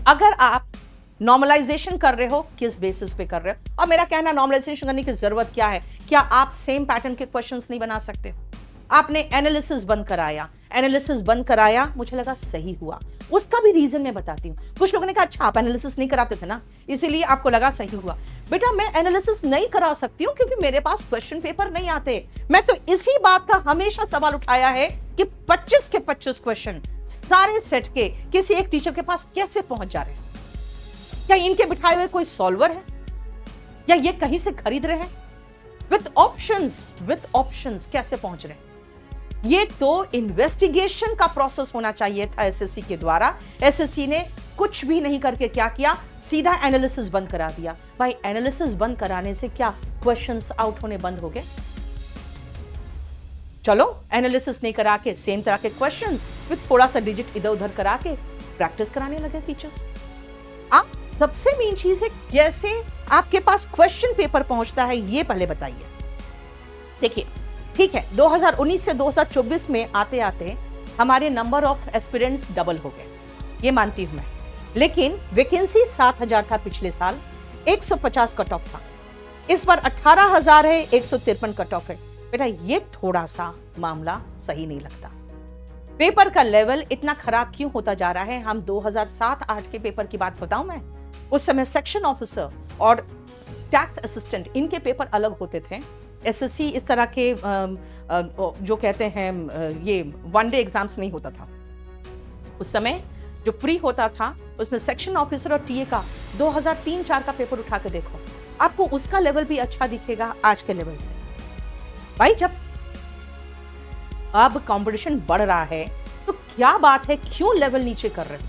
अगर आप नॉर्मलाइजेशन कर रहे हो, किस बेसिस पे कर रहे हो? और मेरा कहना, नॉर्मलाइजेशन करने की जरूरत क्या है? क्या आप सेम पैटर्न के क्वेश्चंस नहीं बना सकते? आपने एनालिसिस बंद कराया, मुझे लगा सही हुआ। उसका भी रीजन मैं बताती हूँ। कुछ लोगों ने कहा अच्छा आप एनालिसिस नहीं कराते थे ना, इसीलिए आपको लगा सही हुआ। बेटा मैं एनालिसिस नहीं करा सकती हूँ क्योंकि मेरे पास क्वेश्चन पेपर नहीं आते। मैं तो इसी बात का हमेशा सवाल उठाया है कि 25 के 25 क्वेश्चन सारे सेट के किसी एक टीचर के पास कैसे पहुंच जा रहे हैं? क्या इनके बिठाए हुए कोई सॉल्वर है या ये कहीं से खरीद रहे हैं? विथ ऑप्शंस कैसे पहुंच रहे हैं? ये तो इन्वेस्टिगेशन का प्रोसेस होना चाहिए था एसएससी के द्वारा। एसएससी ने कुछ भी नहीं करके क्या किया, सीधा एनालिसिस बंद करा दिया। भाई एनालिसिस बंद कराने से क्या क्वेश्चंस आउट होने बंद हो गए? चलो एनालिसिस नहीं करा के सेम तरह के क्वेश्चंस विथ थोड़ा सा डिजिट इधर उधर करा के प्रैक्टिस कराने लगे टीचर्स। आप सबसे मेन चीज है कैसे आपके पास क्वेश्चन पेपर पहुंचता है, ये पहले बताइए। देखिए ठीक है, 2019 से 2024 में आते आते हमारे नंबर ऑफ एस्पिरेंट्स डबल हो गए, ये मानती हूं मैं। लेकिन वैकेंसी 7000 था पिछले साल, 150 कट ऑफ था। इस बार 18000 है, 153 कट ऑफ है। बेटा ये थोड़ा सा मामला सही नहीं लगता। पेपर का लेवल इतना खराब क्यों होता जा रहा है? हम 2007-8 के पेपर की बात बताऊं मैं, उस समय सेक्शन ऑफिसर और टैक्स असिस्टेंट इनके पेपर अलग होते थे। एसएससी इस तरह के जो कहते हैं ये वनडे एग्जाम्स नहीं होता था। उस समय जो प्री होता था उसमें सेक्शन ऑफिसर और टीए का 2003-4 का पेपर उठा के देखो, आपको उसका लेवल भी अच्छा दिखेगा आज के लेवल से। भाई जब अब कंपटीशन बढ़ रहा है तो क्या बात है, क्यों लेवल नीचे कर रहे हो?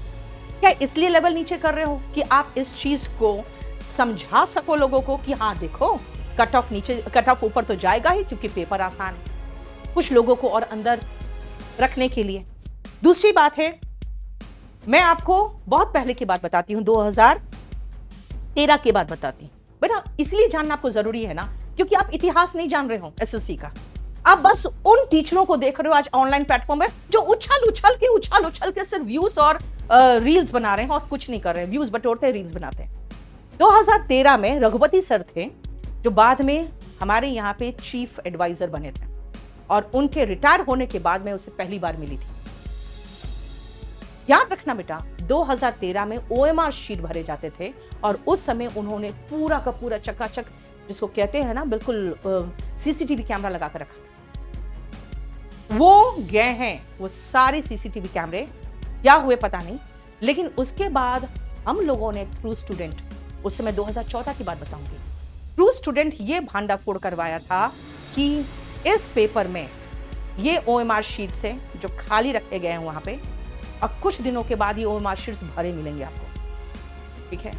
क्या इसलिए लेवल नीचे कर रहे हो कि आप इस चीज को समझा सको लोगों को कि हाँ देखो कट ऑफ नीचे, कट ऑफ ऊपर तो जाएगा ही क्योंकि पेपर आसान है, कुछ लोगों को और अंदर रखने के लिए। दूसरी बात है, मैं आपको बहुत पहले की बात बताती हूँ, 2013 की बात बताती हूँ। बेटा इसलिए जानना आपको जरूरी है ना क्योंकि आप इतिहास नहीं जान रहे हो एसएससी का। आप बस उन टीचरों को देख रहे हो आज ऑनलाइन प्लेटफॉर्म में जो उछल उछल के सिर्फ व्यूज और रील्स बना रहे हैं और कुछ नहीं कर रहे हैं, व्यूज बटोरते हैं, रील्स बनाते हैं। 2013 में रघुपति सर थे जो बाद में हमारे यहाँ पे चीफ एडवाइजर बने थे और उनके रिटायर होने के बाद मैं उसे पहली बार मिली थी। याद रखना बेटा 2013 में ओएमआर शीट भरे जाते थे और उस समय उन्होंने पूरा का पूरा चकाचक, जिसको कहते हैं ना बिल्कुल सीसीटीवी कैमरा लगा कर रखा था। वो गए हैं, वो सारे सीसीटीवी कैमरे क्या हुए पता नहीं, लेकिन उसके बाद हम लोगों ने थ्रू स्टूडेंट, उस समय 2014 की बात बताऊंगी, थ्रू स्टूडेंट ये भांडाफोड़ करवाया था कि इस पेपर में ये ओएमआर शीट से जो खाली रखे गए हैं वहां पे, और कुछ दिनों के बाद ये ओएमआर शीट्स भरे मिलेंगे आपको। ठीक है,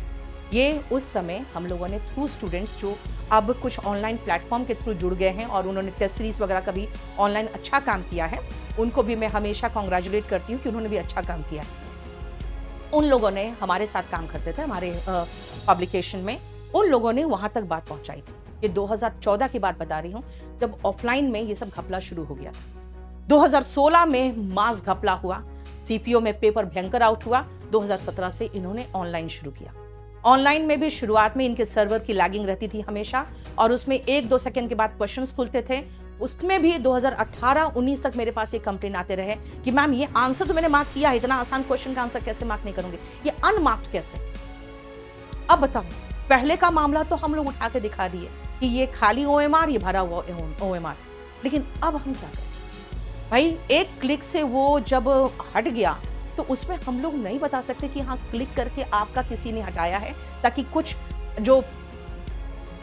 ये उस समय हम लोगों ने थ्रू स्टूडेंट्स जो अब कुछ ऑनलाइन प्लेटफॉर्म के थ्रू जुड़ गए हैं और उन्होंने टेस्ट सीरीज वगैरह का भी ऑनलाइन अच्छा काम किया है, उनको भी मैं हमेशा कॉन्ग्रेचुलेट करती हूँ कि उन्होंने भी अच्छा काम किया है। उन लोगों ने हमारे साथ काम करते थे हमारे पब्लिकेशन में, उन लोगों ने वहां तक बात पहुंचाई थी। ये 2014 की बात बता रही हूँ जब ऑफलाइन में ये सब घपला शुरू हो गया था। 2016 में मास घपला हुआ, सीपीओ में पेपर भयंकर आउट हुआ। 2017 से इन्होंने ऑनलाइन शुरू किया। ऑनलाइन में भी शुरुआत में इनके सर्वर की लैगिंग रहती थी हमेशा और उसमें 1-2 सेकंड के बाद क्वेश्चंस खुलते थे। उसमें भी 2018-19 तक मेरे पास ये कंप्लेन आते रहे कि मैम ये आंसर तो मैंने मार्क किया है, इतना आसान क्वेश्चन का आंसर कैसे मार्क नहीं करूंगी, ये अनमार्क्ड कैसे? अब बताओ, पहले का मामला तो हम लोग उठा के दिखा दिए कि ये खाली ओएमआर, ये भरा हुआ ओएमआर, लेकिन अब हम क्या करें भाई? एक क्लिक से वो जब हट गया तो उसमें हम लोग नहीं बता सकते कि हाँ क्लिक करके आपका किसी ने हटाया है, ताकि कुछ जो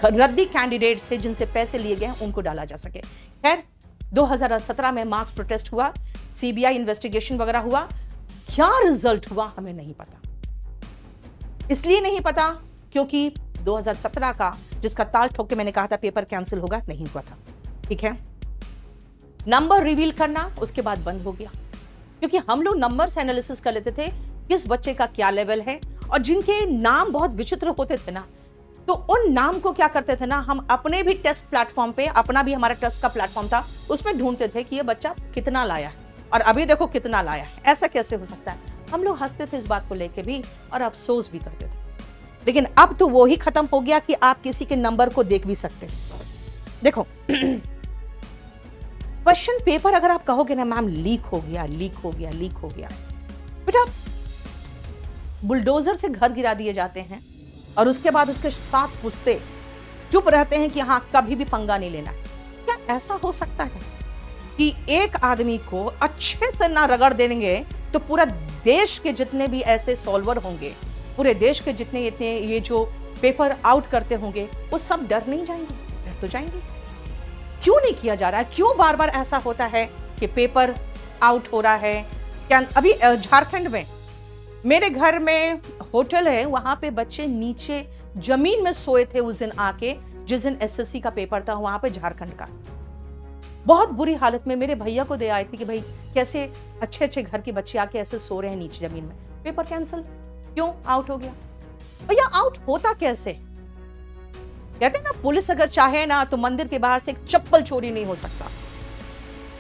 रद्दी कैंडिडेट से जिनसे पैसे लिए गए हैं उनको डाला जा सके। खैर 2017 में मास प्रोटेस्ट हुआ, सीबीआई इन्वेस्टिगेशन वगैरह हुआ, क्या रिजल्ट हुआ हमें नहीं पता। इसलिए नहीं पता क्योंकि 2017 का जिसका ताल ठोक के मैंने कहा था पेपर कैंसिल होगा, नहीं हुआ था। ठीक है, नंबर रिवील करना उसके बाद बंद हो गया क्योंकि हम लोग नंबर से एनालिसिस कर लेते थे किस बच्चे का क्या लेवल है, और जिनके नाम बहुत विचित्र होते थे ना, तो उन नाम को क्या करते थे ना, हम अपने भी टेस्ट प्लेटफॉर्म पे, अपना भी हमारा टेस्ट का प्लेटफॉर्म था, उसमें ढूंढते थे कि ये बच्चा कितना लाया है और अभी देखो कितना लाया है, ऐसा कैसे हो सकता है? हम लोग हंसते थे इस बात को लेके भी और अफसोस भी करते थे। लेकिन अब तो वो ही खत्म हो गया कि आप किसी के नंबर को देख भी सकते हैं। देखो क्वेश्चन पेपर अगर आप कहोगे ना मैम लीक हो गया, लीक हो गया, लीक हो गया, बेटा बुलडोजर से घर गिरा दिए जाते हैं और उसके बाद उसके साथ पुछते चुप रहते हैं कि हाँ कभी भी पंगा नहीं लेना। क्या ऐसा हो सकता है कि एक आदमी को अच्छे से ना रगड़ देंगे तो पूरा देश के जितने भी ऐसे सॉल्वर होंगे, पूरे देश के जितने इतने ये जो पेपर आउट करते होंगे वो सब डर नहीं जाएंगे? डर तो जाएंगे। क्यों नहीं किया जा रहा है? क्यों बार बार ऐसा होता है कि पेपर आउट हो रहा है? क्या अभी झारखंड में मेरे घर में होटल है, वहां पे बच्चे नीचे जमीन में सोए थे उस दिन आके, जिस दिन एसएससी का पेपर था वहां पे झारखंड का। बहुत बुरी हालत में मेरे भैया को दे आए थे कि भाई कैसे अच्छे अच्छे घर के बच्चे आके ऐसे सो रहे हैं नीचे जमीन में, पेपर कैंसिल क्यों आउट हो गया? भैया आउट होता कैसे? कहते हैं ना पुलिस अगर चाहे ना तो मंदिर के बाहर से एक चप्पल चोरी नहीं हो सकता,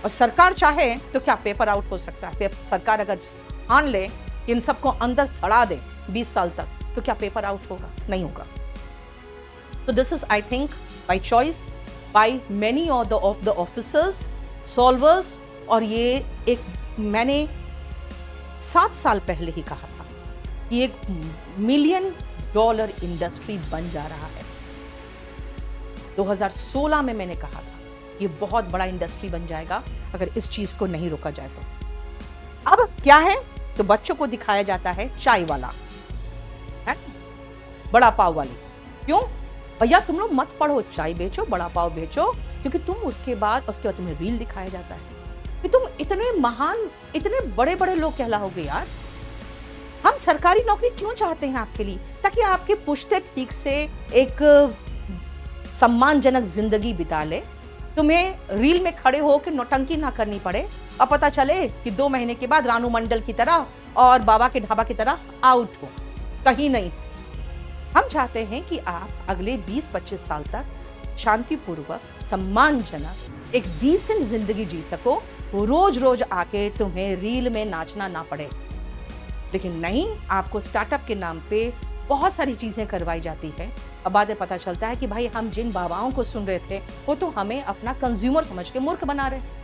और सरकार चाहे तो क्या पेपर आउट हो सकता है? सरकार अगर ठान ले इन सबको अंदर सड़ा दे 20 साल तक तो क्या पेपर आउट होगा? नहीं होगा। तो this is I think by choice by many of the officers solvers. और ये एक मैंने 7 साल पहले ही कहा था कि एक $1 मिलियन इंडस्ट्री बन जा रहा है। 2016 में मैंने कहा था ये बहुत बड़ा इंडस्ट्री बन जाएगा अगर इस चीज को नहीं रोका जाए तो। अब क्या है तो बच्चों को दिखाया जाता है चाय वाला है, बड़ा पाव वाली। क्यों भैया? तुम लोग मत पढ़ो, चाय बेचो, बड़ा पाव बेचो, क्योंकि तुम उसके बाद तुम्हें रील दिखाया जाता है कि तुम इतने महान, इतने बड़े बड़े लोग कहलाओगे यार। हम सरकारी नौकरी क्यों चाहते हैं आपके लिए? ताकि आपके पुश्ते ठीक से एक सम्मानजनक जिंदगी बिता ले, तुम्हें रील में खड़े हो के नौटंकी ना करनी पड़े और पता चले कि 2 महीने के बाद रानू मंडल की तरह और बाबा के ढाबा की तरह आउट हो। कहीं नहीं। हम चाहते हैं कि आप अगले 20-25 साल तक शांतिपूर्वक, सम्मानजनक एक डिसेंट जिंदगी जी सको, रोज रोज आके तुम्हें रील में नाचना ना पड़े। लेकिन नहीं, आपको स्टार्टअप के नाम पे बहुत सारी चीजें करवाई जाती है। अब बाद में पता चलता है कि भाई हम जिन बाबाओं को सुन रहे थे वो तो हमें अपना कंज्यूमर समझ के मूर्ख बना रहे।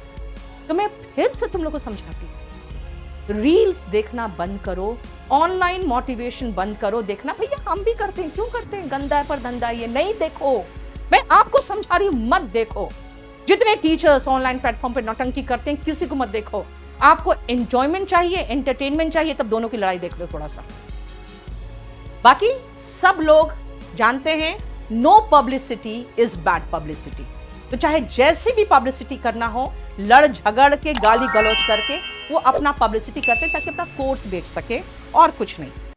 तो मैं फिर से तुम लोग को समझाती हूँ, रील्स देखना बंद करो, ऑनलाइन मोटिवेशन बंद करो। देखना भैया हम भी करते हैं, क्यों करते हैं? गंदा है पर धंधा ये नहीं देखो। मैं आपको समझा रही हूँ, मत देखो। जितने टीचर्स ऑनलाइन प्लेटफॉर्म पे नौटंकी करते हैं किसी को मत देखो। आपको एंजॉयमेंट चाहिए, एंटरटेनमेंट चाहिए, तब दोनों की लड़ाई देख लो थोड़ा सा। बाकी सब लोग जानते हैं no publicity is bad publicity. तो चाहे जैसी भी पब्लिसिटी करना हो, लड़ झगड़ के, गाली गलौज करके वो अपना पब्लिसिटी करते ताकि अपना कोर्स बेच सके, और कुछ नहीं।